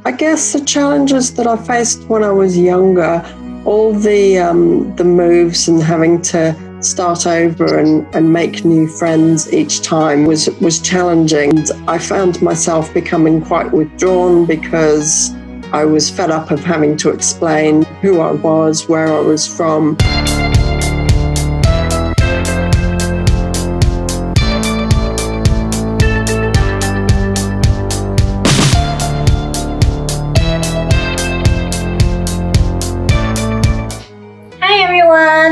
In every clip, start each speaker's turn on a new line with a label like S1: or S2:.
S1: I guess the challenges that I faced when I was younger, all the moves and having to start over and make new friends each time was challenging. I found myself becoming quite withdrawn because I was fed up of having to explain who I was, where I was from.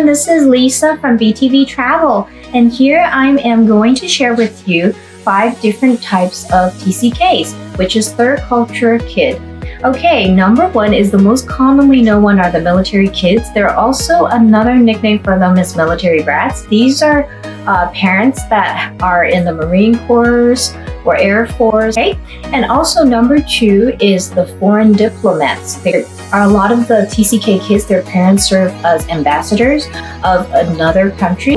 S2: This is Lisa from BTV Travel, and here I am going to share with you 5 different types of TCKs, which is third culture kid. Okay, number 1 is the most commonly known one are the military kids. There are also another nickname for them is military brats. These are parents that are in the Marine Corps or Air Force. Okay? And also number 2 is the foreign diplomats. There are a lot of the TCK kids, their parents serve as ambassadors of another country.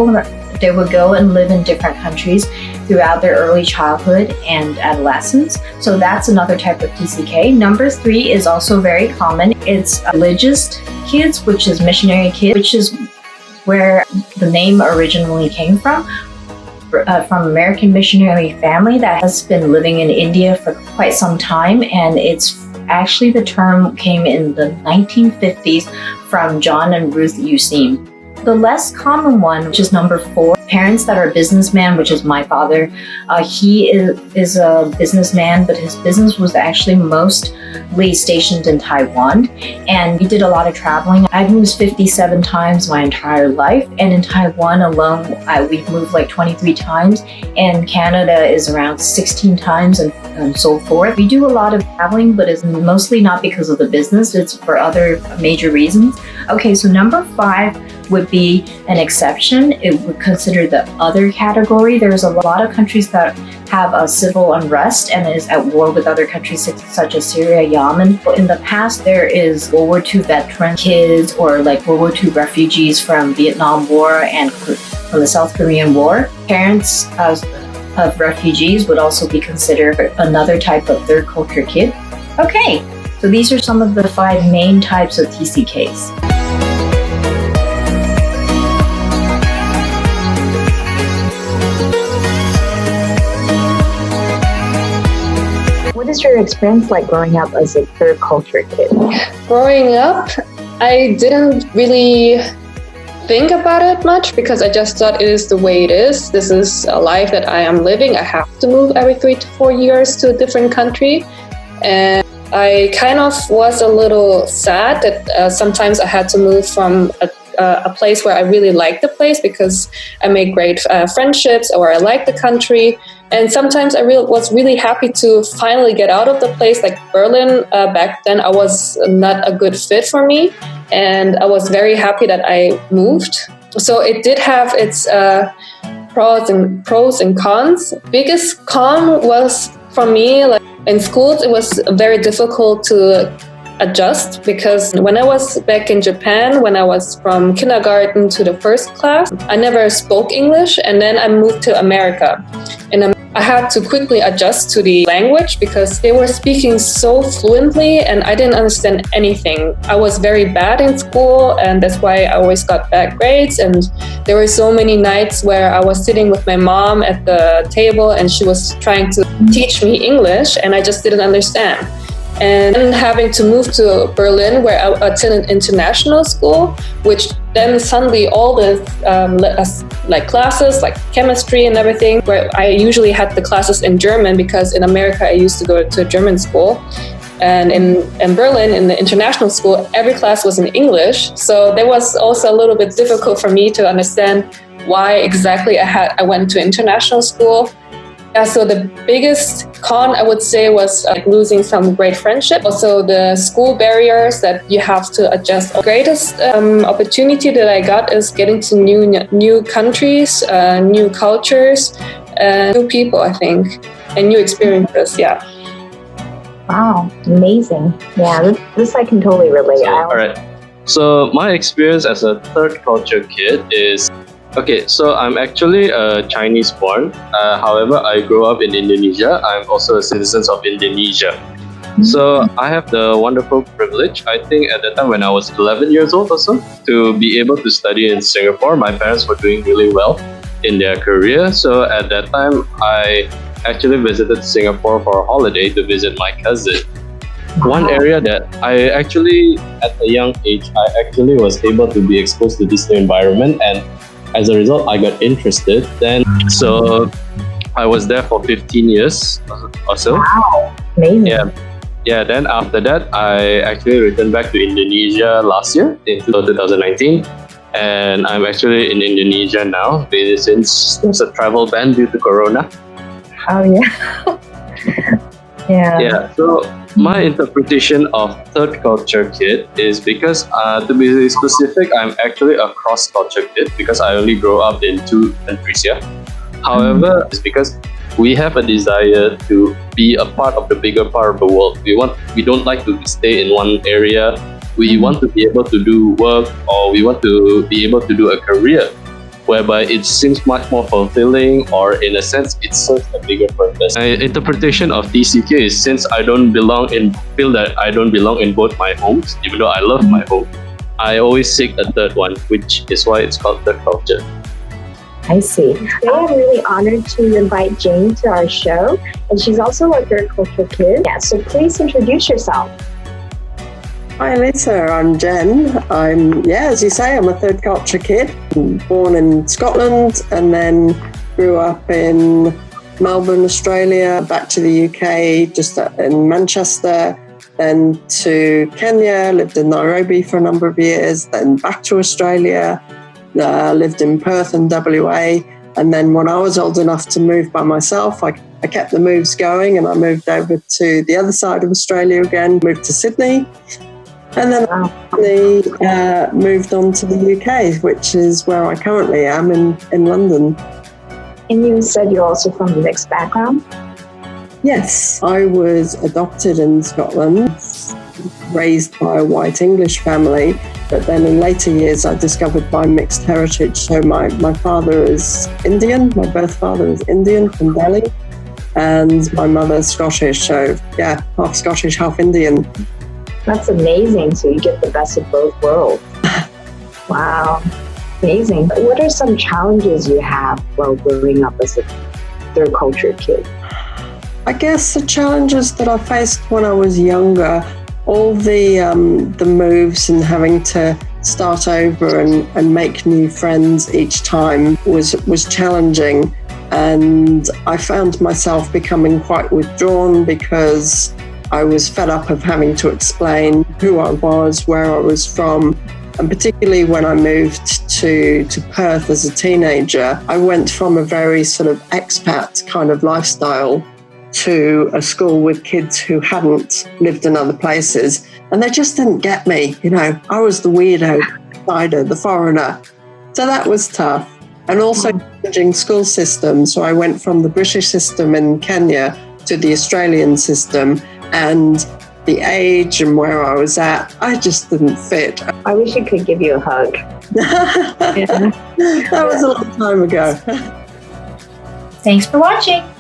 S2: They would go and live in different countries throughout their early childhood and adolescence. So that's another type of TCK. Number 3 is also very common. It's religious kids, which is missionary kids, which is where the name originally came from American missionary family that has been living in India for quite some time. And it's actually the term came in the 1950s from John and Ruth Useem. The less common one, which is number 4, parents that are businessmen, which is my father. He is a businessman, but his business was actually mostly stationed in Taiwan. And we did a lot of traveling. I've moved 57 times my entire life. And in Taiwan alone, we've moved like 23 times. And Canada is around 16 times and so forth. We do a lot of traveling, but it's mostly not because of the business. It's for other major reasons. Okay, so number 5 would be an exception. It would consider the other category. There's a lot of countries that have a civil unrest and is at war with other countries such as Syria, Yemen. In the past, there is World War II veteran kids or like World War II refugees from Vietnam War and from the South Korean War. Parents of refugees would also be considered another type of third culture kid. Okay, so these are some of the 5 main types of TCKs. What is your experience like growing up as a third culture kid?
S3: Growing up, I didn't really think about it much because I just thought it is the way it is. This is a life that I am living. I have to move every 3 to 4 years to a different country. And I kind of was a little sad that sometimes I had to move from a place where I really liked the place because I made great friendships or I liked the country. And sometimes I was really happy to finally get out of the place. Like Berlin, back then I was not a good fit for me. And I was very happy that I moved. So it did have its pros and cons. Biggest con was for me, like in schools, it was very difficult to adjust because when I was back in Japan, when I was from kindergarten to the first class, I never spoke English, and then I moved to America. And I had to quickly adjust to the language because they were speaking so fluently and I didn't understand anything. I was very bad in school and that's why I always got bad grades. And there were so many nights where I was sitting with my mom at the table and she was trying to teach me English and I just didn't understand. And then having to move to Berlin where I attended international school, which then suddenly all the like classes, like chemistry and everything, where I usually had the classes in German because in America I used to go to a German school. And in Berlin, in the international school, every class was in English. So that was also a little bit difficult for me to understand why exactly I went to international school. Yeah, so the biggest con I would say was losing some great friendship. Also the school barriers that you have to adjust. The greatest opportunity that I got is getting to new countries, new cultures, new people, I think, and new experiences, yeah.
S2: Wow, amazing. Yeah, this I can totally relate.
S4: All right. So my experience as a third culture kid is, okay, so I'm actually Chinese born. However, I grew up in Indonesia. I'm also a citizen of Indonesia. So I have the wonderful privilege, I think at the time when I was 11 years old or so, to be able to study in Singapore. My parents were doing really well in their career. So at that time, I actually visited Singapore for a holiday to visit my cousin. One area that I actually, at a young age, I actually was able to be exposed to this new environment, and as a result, I got interested. Then, so I was there for 15 years or so.
S2: Wow, amazing.
S4: Yeah. Then after that, I actually returned back to Indonesia last year in 2019, and I'm actually in Indonesia now since there's a travel ban due to Corona.
S2: Oh yeah.
S4: Yeah. So my interpretation of third culture kid is because, to be specific, I'm actually a cross culture kid because I only grow up in two countries here. However, it's because we have a desire to be a part of the bigger part of the world. We don't like to stay in one area. We want to be able to do work, or we want to be able to do a career whereby it seems much more fulfilling, or in a sense it serves a bigger purpose. My interpretation of TCK is, since feel that I don't belong in both my homes, even though I love my home, I always seek a third one, which is why it's called third culture.
S5: I see. Today I'm really honored to invite Jane to our show, and she's also a third culture kid. Yeah, so please introduce yourself.
S1: Hi Lisa, I'm Jen. As you say, I'm a third culture kid. Born in Scotland and then grew up in Melbourne, Australia, back to the UK, just in Manchester, then to Kenya, lived in Nairobi for a number of years, then back to Australia, lived in Perth and WA. And then when I was old enough to move by myself, I kept the moves going, and I moved over to the other side of Australia again, moved to Sydney. And then I moved on to the UK, which is where I currently am in London.
S5: And you said you're also from a mixed background?
S1: Yes, I was adopted in Scotland, raised by a white English family, but then in later years I discovered my mixed heritage. So my father is Indian, my birth father is Indian from Delhi, and my mother's Scottish, so yeah, half Scottish, half Indian.
S5: That's amazing. So you get the best of both worlds. Wow. Amazing. What are some challenges you have while growing up as a third culture kid?
S1: I guess the challenges that I faced when I was younger, all the moves and having to start over and make new friends each time was challenging. And I found myself becoming quite withdrawn because I was fed up of having to explain who I was, where I was from. And particularly when I moved to Perth as a teenager, I went from a very sort of expat kind of lifestyle to a school with kids who hadn't lived in other places. And they just didn't get me. You know, I was the weirdo, the foreigner. So that was tough. And also changing school systems. So I went from the British system in Kenya to the Australian system. And the age and where I was at, I just didn't fit.
S5: I wish I could give you a hug.
S1: That was a long time ago.
S2: Thanks for watching.